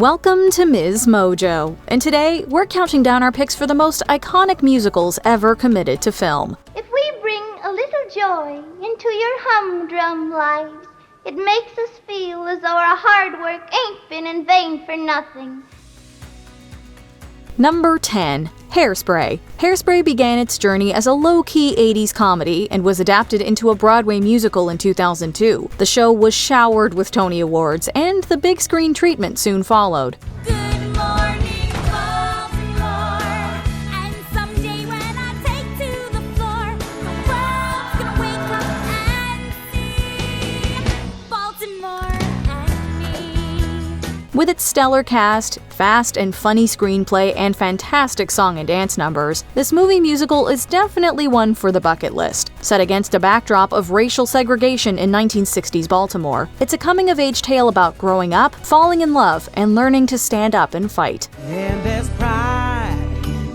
Welcome to MsMojo, and today we're counting down our picks for the most iconic musicals ever committed to film. If we bring a little joy into your humdrum lives, it makes us feel as though our hard work ain't been in vain for nothing. Number 10. Hairspray. Hairspray began its journey as a low-key 80s comedy and was adapted into a Broadway musical in 2002. The show was showered with Tony Awards, and the big screen treatment soon followed. With its stellar cast, fast and funny screenplay, and fantastic song and dance numbers, this movie musical is definitely one for the bucket list. Set against a backdrop of racial segregation in 1960s Baltimore, it's a coming-of-age tale about growing up, falling in love, and learning to stand up and fight. And there's pride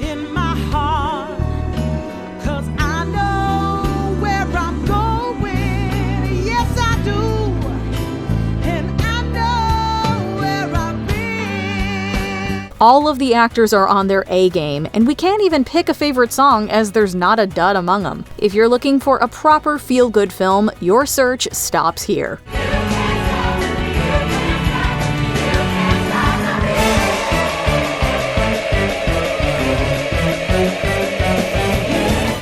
in my heart, 'cause I know where I'm going. Yes, I do. All of the actors are on their A-game, and we can't even pick a favorite song as there's not a dud among them. If you're looking for a proper feel-good film, your search stops here.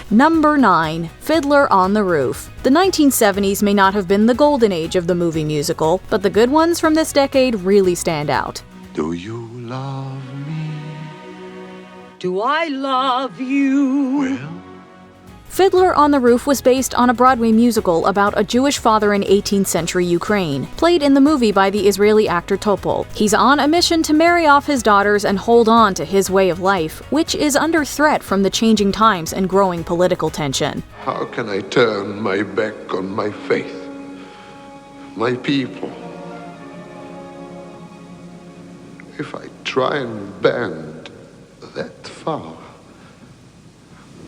Number 9. Fiddler on the Roof. The 1970s may not have been the golden age of the movie musical, but the good ones from this decade really stand out. Do you love me? Do I love you? Well, Fiddler on the Roof was based on a Broadway musical about a Jewish father in 18th century Ukraine, played in the movie by the Israeli actor Topol. He's on a mission to marry off his daughters and hold on to his way of life, which is under threat from the changing times and growing political tension. how can I turn my back on my faith, my people? If I try and bend that far,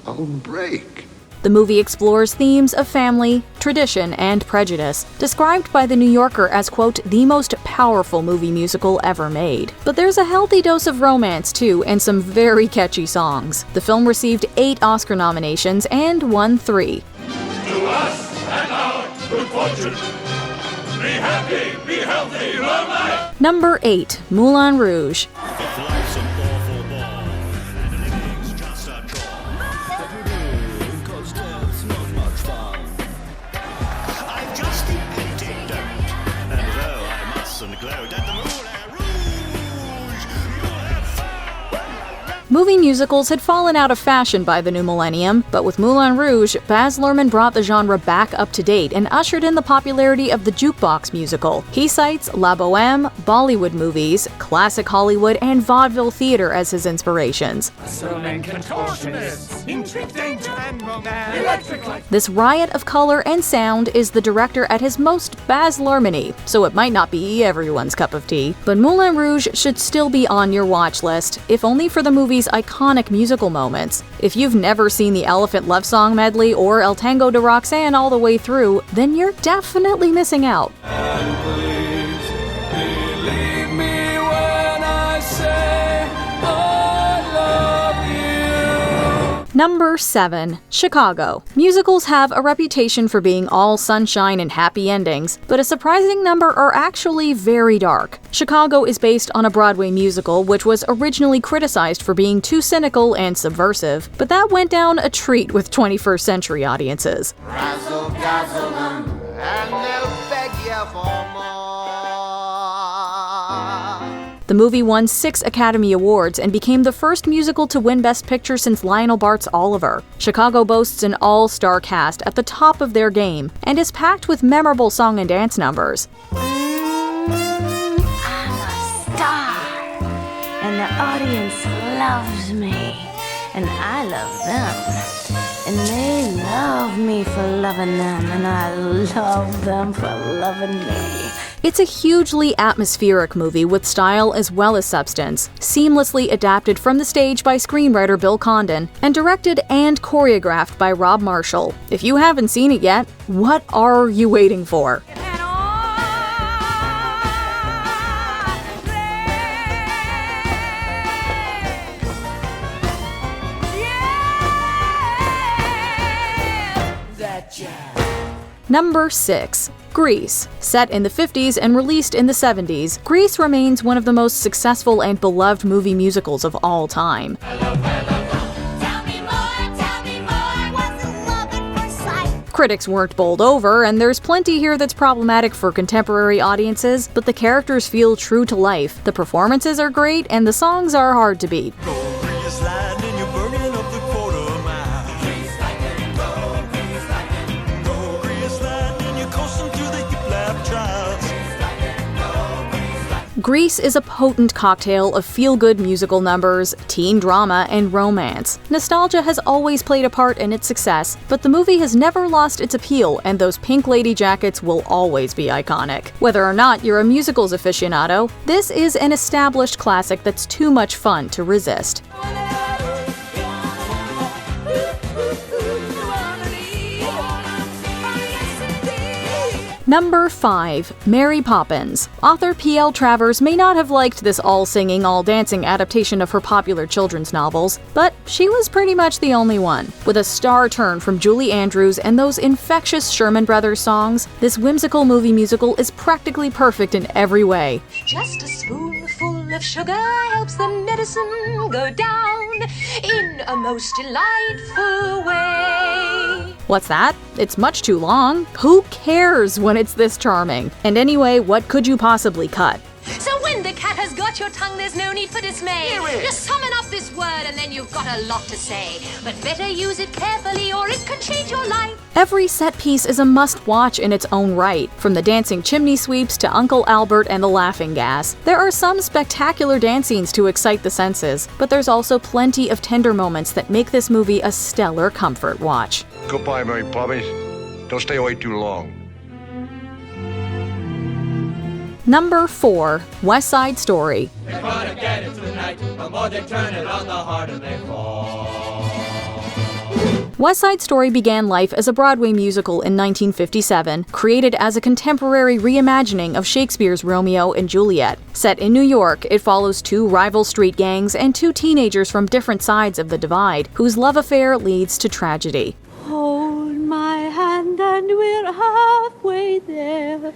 I'll break. The movie explores themes of family, tradition, and prejudice, described by The New Yorker as, quote, the most powerful movie musical ever made. But there's a healthy dose of romance, too, and some very catchy songs. The film received 8 Oscar nominations and won 3. To us and our good fortune, be happy, be healthy, long life. Number 8. Moulin Rouge. Movie musicals had fallen out of fashion by the new millennium, but with Moulin Rouge, Baz Luhrmann brought the genre back up to date and ushered in the popularity of the jukebox musical. He cites La Boheme, Bollywood movies, classic Hollywood, and vaudeville theater as his inspirations. This riot of color and sound is the director at his most Baz Luhrmann-y, so it might not be everyone's cup of tea. But Moulin Rouge should still be on your watch list, if only for the movie's iconic musical moments. If you've never seen the Elephant Love Song medley or El Tango de Roxanne all the way through, then you're definitely missing out. Number 7. Chicago. Musicals have a reputation for being all sunshine and happy endings, but a surprising number are actually very dark. Chicago is based on a Broadway musical which was originally criticized for being too cynical and subversive, but that went down a treat with 21st century audiences. Razzle dazzle them, and they'll beg you for more. The movie won 6 Academy Awards and became the first musical to win Best Picture since Lionel Bart's Oliver. Chicago boasts an all-star cast at the top of their game and is packed with memorable song and dance numbers. I'm a star, and the audience loves me, and I love them, and they love me for loving them, and I love them for loving me. It's a hugely atmospheric movie with style as well as substance, seamlessly adapted from the stage by screenwriter Bill Condon, and directed and choreographed by Rob Marshall. If you haven't seen it yet, what are you waiting for? Number 6. Grease. Set in the 50s and released in the 70s, Grease remains one of the most successful and beloved movie musicals of all time. Critics weren't bowled over, and there's plenty here that's problematic for contemporary audiences, but the characters feel true to life, the performances are great, and the songs are hard to beat. Grease is a potent cocktail of feel-good musical numbers, teen drama, and romance. Nostalgia has always played a part in its success, but the movie has never lost its appeal, and those pink lady jackets will always be iconic. Whether or not you're a musicals aficionado, this is an established classic that's too much fun to resist. Number 5. Mary Poppins. Author P.L. Travers may not have liked this all-singing, all-dancing adaptation of her popular children's novels, but she was pretty much the only one. With a star turn from Julie Andrews and those infectious Sherman Brothers songs, this whimsical movie musical is practically perfect in every way. Just a spoonful of sugar helps the medicine go down in a most delightful way. What's that? It's much too long. Who cares when it's this charming? And anyway, what could you possibly cut? So when the cat has got your tongue, there's no need for dismay. Just summon up this word and then you've got a lot to say. But better use it carefully or it can change your life. Every set piece is a must-watch in its own right, from the dancing chimney sweeps to Uncle Albert and the laughing gas. There are some spectacular dance scenes to excite the senses, but there's also plenty of tender moments that make this movie a stellar comfort watch. Goodbye, Mary Poppins. Don't stay away too long. Number 4. Westside Story. They're gonna get into the night, the more they turn it on, the harder they fall. West Side Story began life as a Broadway musical in 1957, created as a contemporary reimagining of Shakespeare's Romeo and Juliet. Set in New York, it follows two rival street gangs and two teenagers from different sides of the divide, whose love affair leads to tragedy. Hold my hand and we're halfway there.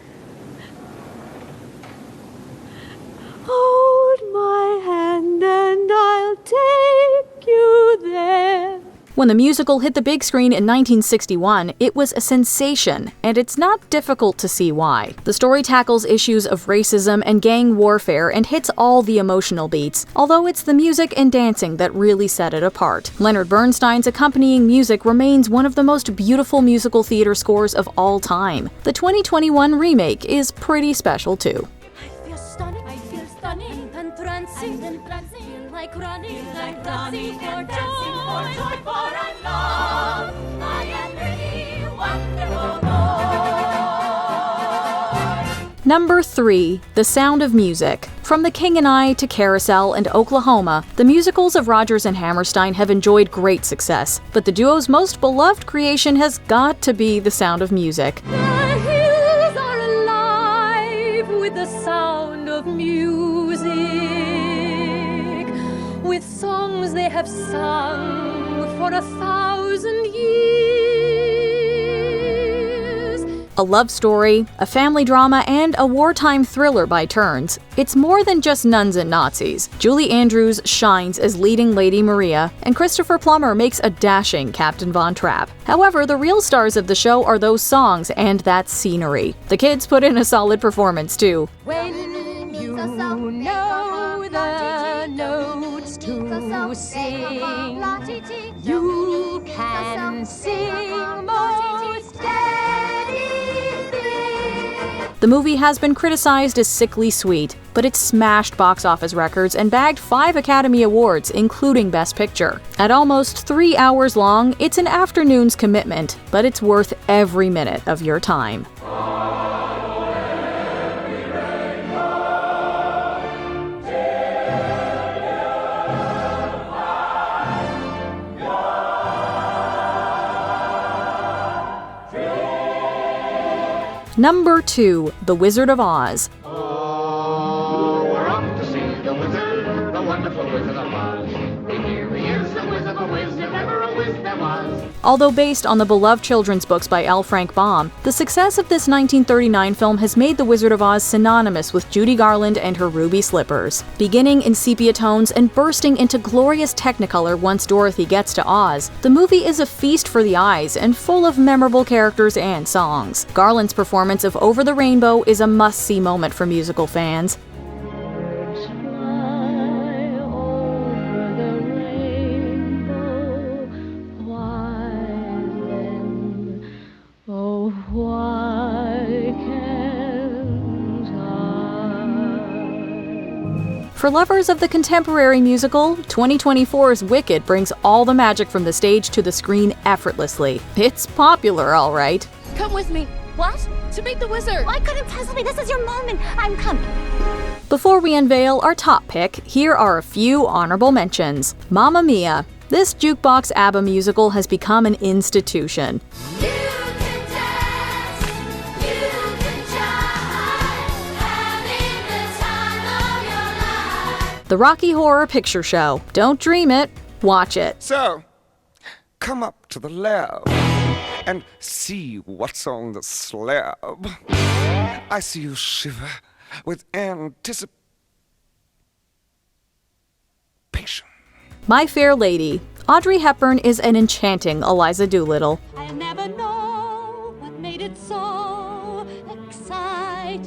Hold my hand and I'll take you there. When the musical hit the big screen in 1961, it was a sensation, and it's not difficult to see why. The story tackles issues of racism and gang warfare and hits all the emotional beats, although it's the music and dancing that really set it apart. Leonard Bernstein's accompanying music remains one of the most beautiful musical theater scores of all time. The 2021 remake is pretty special too. I feel stunning, entrancing, like running for joy, for I love, I am really wonderful. Number 3. The Sound of Music. From The King and I to Carousel and Oklahoma, the musicals of Rodgers and Hammerstein have enjoyed great success, but the duo's most beloved creation has got to be The Sound of Music. The hills are alive with the sound of music, with songs they have sung for 1,000 years. A love story, a family drama, and a wartime thriller by turns. It's more than just nuns and Nazis. Julie Andrews shines as leading Lady Maria, and Christopher Plummer makes a dashing Captain Von Trapp. However, the real stars of the show are those songs and that scenery. The kids put in a solid performance too. When you know the notes to sing, you can sing most anything. The movie has been criticized as sickly sweet, but it smashed box office records and bagged 5 Academy Awards, including Best Picture. At almost 3 hours long, it's an afternoon's commitment, but it's worth every minute of your time. Number 2. The Wizard of Oz. Oh, we're off to see the wizard, the wonderful Wizard of Oz. Here he is, the Wiz of a Wiz, if ever a Wiz there was. Although based on the beloved children's books by L. Frank Baum, the success of this 1939 film has made The Wizard of Oz synonymous with Judy Garland and her ruby slippers. Beginning in sepia tones and bursting into glorious Technicolor once Dorothy gets to Oz, the movie is a feast for the eyes and full of memorable characters and songs. Garland's performance of Over the Rainbow is a must-see moment for musical fans. For lovers of the contemporary musical, 2024's Wicked brings all the magic from the stage to the screen effortlessly. It's popular, all right. Come with me. What? To meet the wizard. Why couldn't tell me this is your moment? I'm coming. Before we unveil our top pick, here are a few honorable mentions. Mamma Mia! This jukebox ABBA musical has become an institution. The Rocky Horror Picture Show. Don't dream it, watch it. So, come up to the lab and see what's on the slab. I see you shiver with anticipation. My Fair Lady. Audrey Hepburn is an enchanting Eliza Doolittle. I never know what made it so exciting.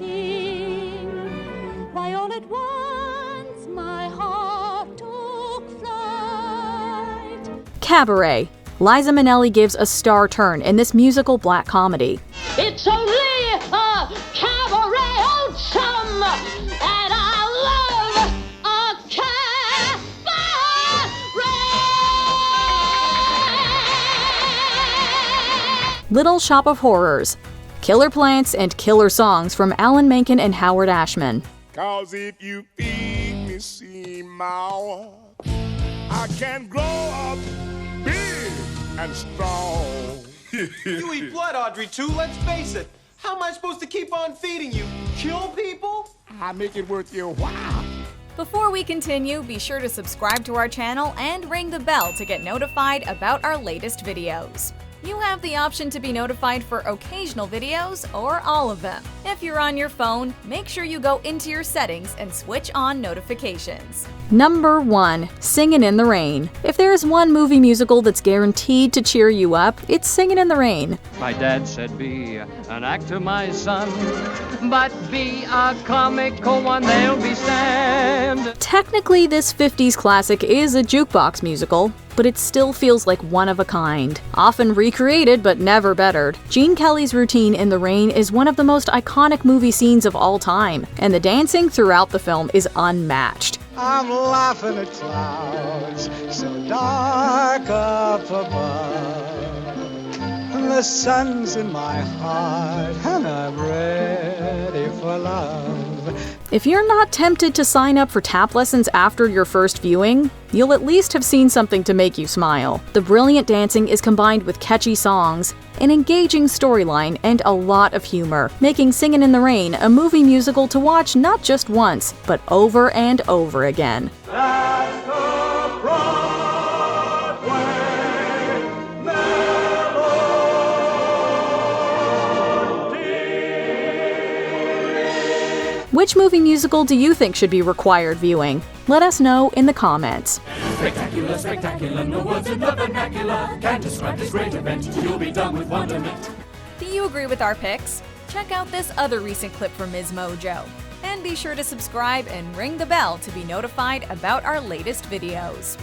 Why all at once my heart took flight. Cabaret. Liza Minnelli gives a star turn in this musical black comedy. It's only a cabaret, old chum, and I love a cabaret. Little Shop of Horrors. Killer plants and killer songs from Alan Menken and Howard Ashman. 'Cause if you feed me sea mouse, I can grow up big and strong. You eat blood, Audrey, too, let's face it. How am I supposed to keep on feeding you? Kill people? I make it worth your while. Before we continue, be sure to subscribe to our channel and ring the bell to get notified about our latest videos. You have the option to be notified for occasional videos or all of them. If you're on your phone, make sure you go into your settings and switch on notifications. Number 1. Singin' in the Rain. If there is one movie musical that's guaranteed to cheer you up, it's Singin' in the Rain. My dad said be an actor, my son, but be a comical one, they'll be stand. Technically, this 50s classic is a jukebox musical, but it still feels like one of a kind. Often recreated but never bettered, Gene Kelly's routine in the rain is one of the most iconic movie scenes of all time, and the dancing throughout the film is unmatched. I'm laughing at clouds so dark up above, and the sun's in my heart, and I'm ready for love. If you're not tempted to sign up for tap lessons after your first viewing, you'll at least have seen something to make you smile. The brilliant dancing is combined with catchy songs, an engaging storyline, and a lot of humor, making Singin' in the Rain a movie musical to watch not just once, but over and over again. That's the Broadway melody. Which movie musical do you think should be required viewing? Let us know in the comments. Spectacular, spectacular, no words in the vernacular can describe this great event. You'll be done with wonderment. Do you agree with our picks? Check out this other recent clip from MsMojo. And be sure to subscribe and ring the bell to be notified about our latest videos.